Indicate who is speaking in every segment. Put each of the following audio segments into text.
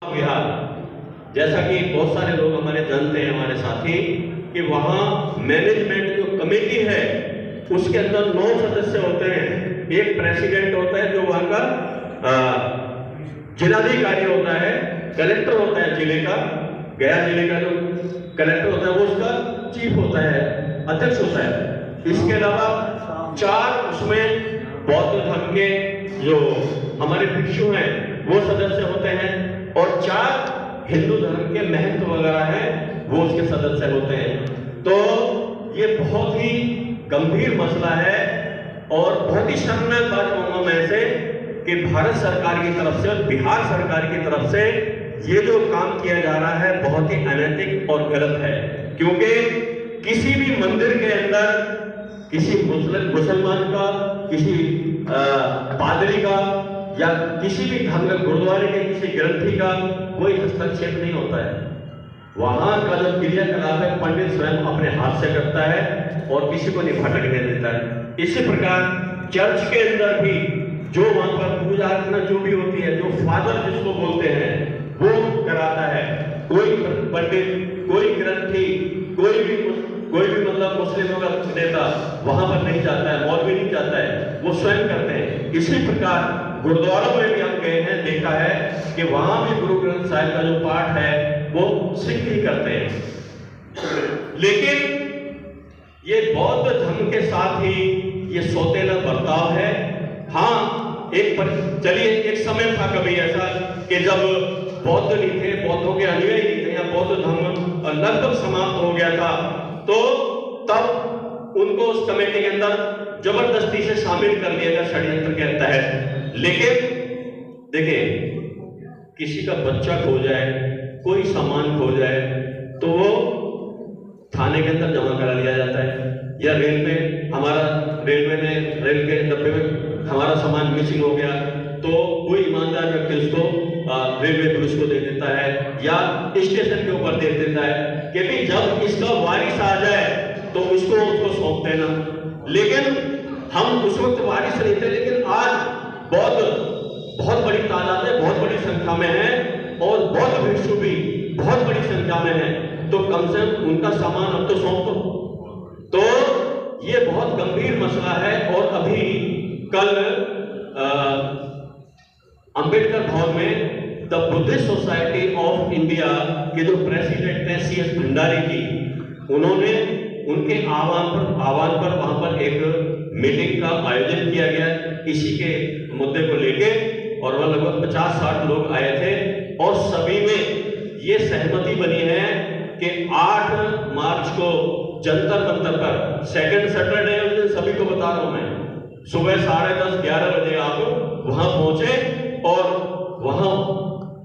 Speaker 1: बिहार, जैसा कि बहुत सारे लोग हमारे जानते हैं, हमारे साथी, कि वहाँ मैनेजमेंट जो कमेटी है उसके अंदर 9 सदस्य होते हैं। एक प्रेसिडेंट होता है जो वहाँ का जिलाधिकारी होता है, कलेक्टर होता है जिले का, गया जिले का जो कलेक्टर होता है वो उसका चीफ होता है, अध्यक्ष होता है। इसके अलावा 4 उसमें बौद्ध धर्म के जो हमारे भिक्षु हैं वो सदस्य होते हैं, और 4 हिंदू धर्म के महंत वगैरह हैं वो उसके सदस्य होते हैं। तो ये बहुत ही गंभीर मसला है और बहुत ही शर्मनाक बात कहूंगा मैं ऐसे कि भारत सरकार की तरफ से और बिहार सरकार की तरफ से ये जो काम किया जा रहा है बहुत ही अनैतिक और गलत है। क्योंकि किसी भी मंदिर के अंदर किसी मुसलमान का, किसी पादरी का या किसी भी धर्म के गुरुद्वारे के किसी ग्रंथी का कोई हस्तक्षेप नहीं होता है। वहां का जो क्रियाकलाप है पंडित स्वयं अपने हाथ से करता है और किसी को नहीं भटकने देता है। इसी प्रकार चर्च के अंदर भी जो वहां पर पूजा अर्चना जो भी होती है, जो फादर जिसको बोलते हैं वो कराता है। कोई पंडित, कोई ग्रंथी, कोई भी मतलब मुस्लिमों का नेता वहां पर नहीं जाता है, मौलवी नहीं जाता है, वो स्वयं करते हैं। इसी प्रकार गुरुद्वारों में भी हम गए हैं, देखा है कि वहां भी गुरु ग्रंथ साहिब का जो पाठ है वो सिख ही करते हैं। लेकिन ये बौद्ध धर्म के साथ ही ये सौतेला बर्ताव है। हाँ, चलिए एक समय था कभी ऐसा कि जब बौद्ध नहीं थे, बौद्धों के अनुयायी नहीं थे, या बौद्ध धर्म लगभग समाप्त हो गया था, तो तब उनको उस कमेटी के अंदर जबरदस्ती से शामिल कर लिया गया षड्यंत्र के तहत। लेकिन देखिए, किसी का बच्चा खो जाए, कोई सामान खो जाए तो वो थाने के अंदर जमा करा लिया जाता है, या रेलवे में रेल के डब्बे में हमारा सामान मिसिंग हो गया तो कोई ईमानदार व्यक्ति उसको रेलवे पुलिस को दे देता है या स्टेशन के ऊपर दे देता है कि भी जब इसका वारिस आ जाए तो उसको सौंप देना। लेकिन हम उस वक्त वारिस नहीं थे, लेकिन आज बहुत बड़ी तादाद में, बहुत बड़ी संख्या में है और बौद्ध भिक्षु भी बहुत बड़ी संख्या में है, तो कम से कम उनका सामान अब तो सौंपो। तो ये बहुत गंभीर मसला है। और अभी कल अंबेडकर भवन में the Buddhist society of India के जो प्रेसिडेंट हैं CS भंडारी जी, उन्होंने उनके आह्वान पर वहां पर एक मीटिंग का आयोजन किया गया इसी के मुद्दे को लेके, और वह लगभग 50-60 लोग आए थे और सभी में ये सहमति बनी है कि 8 मार्च को जंतर मंतर पर, सेकंड सैटरडे उस दिन सभी को बता रहा हूं मैं, सुबह 10:30-11 बजे आप वहां पहुंचे और वहां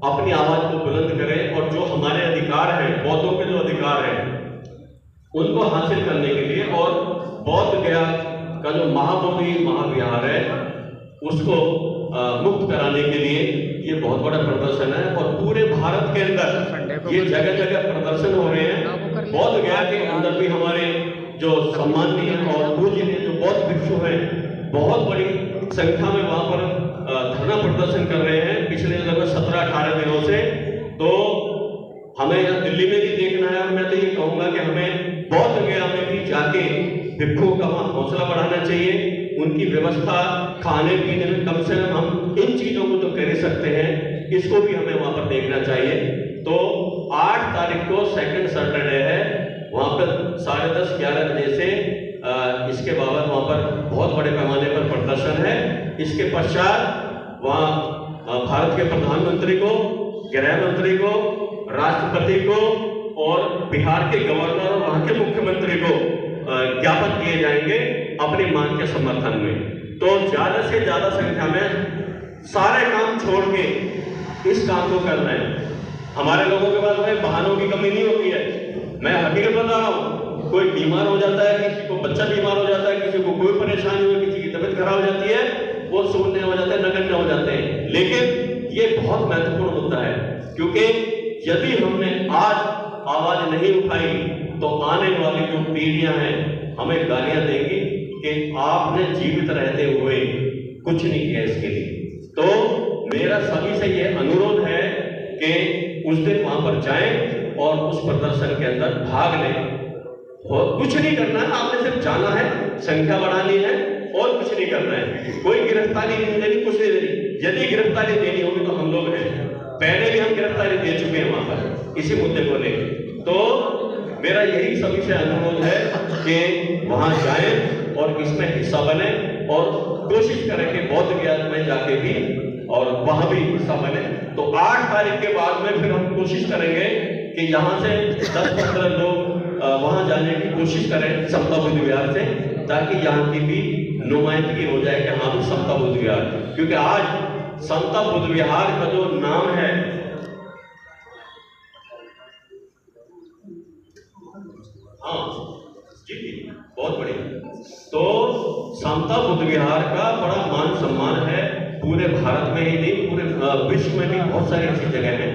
Speaker 1: अपनी आवाज को बुलंद करें और जो हमारे अधिकार हैं, बौद्धों के जो अधिकार हैं उनको हासिल करने के लिए, और बौद्ध गया का जो महाबोधि महाविहार है उसको मुक्त कराने के लिए ये बहुत बड़ा प्रदर्शन है। और पूरे भारत के अंदर ये जगह जगह प्रदर्शन हो रहे हैं। बौद्ध गया के अंदर भी हमारे जो सम्माननीय और पूजनीय जो बौद्ध भिक्षु हैं बहुत बड़ी संख्या में वहां पर धरना प्रदर्शन कर रहे हैं पिछले लगभग 17-18 दिनों से। तो हमें यहाँ दिल्ली में भी देखना है, और मैं तो ये कहूंगा कि हमें बौद्ध गया में भी जाके भिक्षुओं का वहां हौसला बढ़ाना चाहिए, उनकी व्यवस्था खाने पीने में कम से कम हम इन चीजों को तो कर ही सकते हैं, इसको भी हमें वहां पर देखना चाहिए। तो 8 तारीख को सेकंड सैटरडे है, वहां पर 10:30-11 बजे से इसके बाबत वहां पर बहुत बड़े पैमाने पर प्रदर्शन है। इसके पश्चात वहां भारत के प्रधानमंत्री को, गृह मंत्री को, राष्ट्रपति को और बिहार के गवर्नर और वहां के मुख्यमंत्री को ज्ञापन किए जाएंगे अपनी मांग के समर्थन में। तो ज्यादा से ज्यादा संख्या में सारे काम छोड़ के इस काम को करना है। हमारे लोगों के पास भाई बहानों की कमी नहीं होती है, मैं हकीकत बता रहा हूँ। कोई बीमार हो जाता है, किसी को बच्चा बीमार हो जाता है, किसी को कोई परेशानी हो, किसी की तबीयत खराब हो जाती है, वो शून्य हो जाते हैं, नगण्य हो जाते हैं। लेकिन ये बहुत महत्वपूर्ण मुद्दा है, क्योंकि यदि हमने आज आवाज नहीं उठाई तो आने वाली जो पीढ़ियां हैं हमें गालियां देंगी कि आपने जीवित रहते हुए कुछ नहीं किया इसके लिए। तो मेरा सभी से यह अनुरोध है कि उस दिन वहां पर जाएं और उस प्रदर्शन के अंदर भाग लें। और कुछ नहीं करना है, आपने सिर्फ जाना है, संख्या बढ़ानी है और कुछ नहीं करना है। कोई गिरफ्तारी नहीं देनी, कुछ नहीं देनी। यदि गिरफ्तारी देनी होगी तो हम लोग हैं, पहले भी हम गिरफ्तारी दे चुके हैं वहां पर इसी मुद्दे को लेकर। तो मेरा यही सभी से अनुरोध है कि वहां जाएं और इसमें हिस्सा बने और कोशिश करें कि बौद्ध विहार में जाके भी और वहां भी हिस्सा बने। तो 8 तारीख के बाद में फिर हम कोशिश करेंगे कि यहाँ से 10-15 लोग वहां जाने की कोशिश करें समता बुद्ध विहार से, ताकि यहाँ की भी नुमाइंदगी हो जाए कि हाँ भी समता बुद्ध विहार। क्योंकि आज समता बुद्ध विहार का जो नाम है, हाँ जी बहुत बढ़िया, तो समता बुद्ध विहार का बड़ा मान सम्मान है पूरे भारत में ही नहीं, पूरे विश्व में भी बहुत सारी ऐसी जगह है